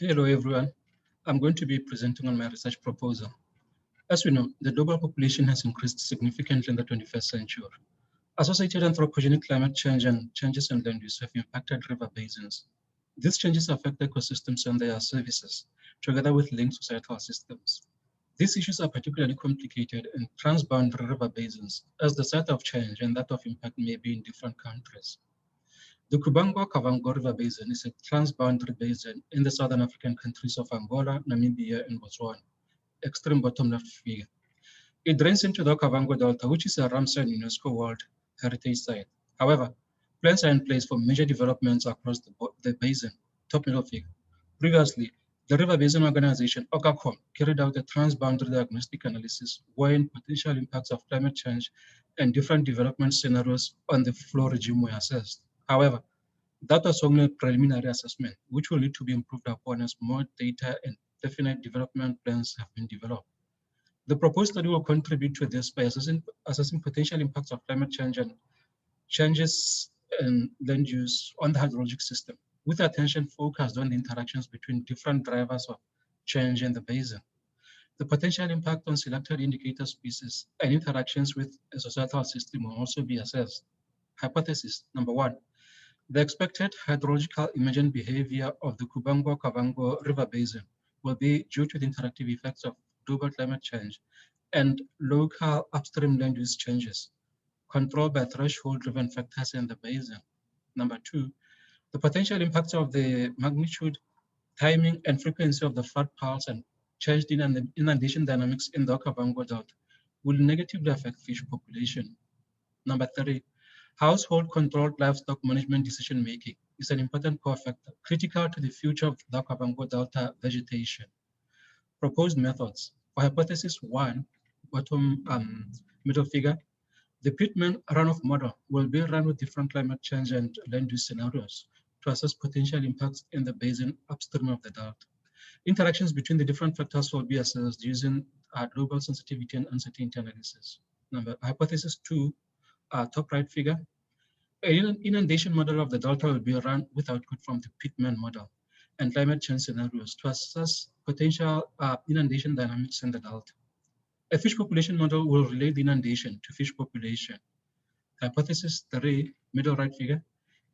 Hello, everyone. I'm going to be presenting on my research proposal. As we know, the global population has increased significantly in the 21st century. Associated anthropogenic climate change and changes in land use have impacted river basins. These changes affect ecosystems and their services, together with linked societal systems. These issues are particularly complicated in transboundary river basins, as the site of change and that of impact may be in different countries. The Kubango-Kavango River Basin is a transboundary basin in the southern African countries of Angola, Namibia, and Botswana. Extreme bottom left figure. It drains into the Okavango Delta, which is a Ramsar UNESCO World Heritage Site. However, plans are in place for major developments across the basin. Top middle figure. Previously, the River Basin Organization, OCACOM, carried out a transboundary diagnostic analysis weighing potential impacts of climate change and different development scenarios on the flow regime were assessed. However, that was only a preliminary assessment, which will need to be improved upon as more data and definite development plans have been developed. The proposed study will contribute to this by assessing potential impacts of climate change and changes in land use on the hydrologic system, with attention focused on the interactions between different drivers of change in the basin. The potential impact on selected indicator species and interactions with a societal system will also be assessed. Hypothesis number one, the expected hydrological emergent behavior of the Kubango-Kavango River Basin will be due to the interactive effects of global climate change and local upstream land use changes, controlled by threshold-driven factors in the basin. Number two, the potential impacts of the magnitude, timing, and frequency of the flood pulse and changed inundation dynamics in the Okavango Delta will negatively affect fish population. Number three, household controlled livestock management decision-making is an important core factor critical to the future of the Okavango Delta vegetation. Proposed methods. For hypothesis one, bottom middle figure, the Pittman runoff model will be run with different climate change and land use scenarios to assess potential impacts in the basin upstream of the delta. Interactions between the different factors will be assessed using global sensitivity and uncertainty analysis. Hypothesis two, top right figure, an inundation model of the delta will be run with output from the Pittman model and climate change scenarios to assess potential inundation dynamics in the delta. A fish population model will relate the inundation to fish population. Hypothesis three, middle right figure,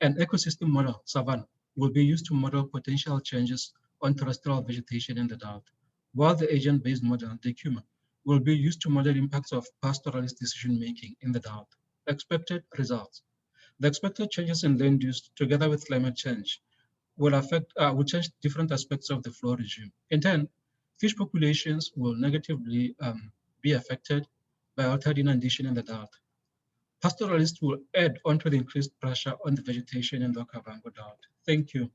an ecosystem model, savanna, will be used to model potential changes on terrestrial vegetation in the delta, while the agent-based model, decuma, will be used to model impacts of pastoralist decision-making in the delta. Expected results. The expected changes in land use together with climate change will change different aspects of the flow regime. In turn, fish populations will negatively be affected by altered inundation in the delta. Pastoralists will add onto the increased pressure on the vegetation in the Okavango Delta. Thank you.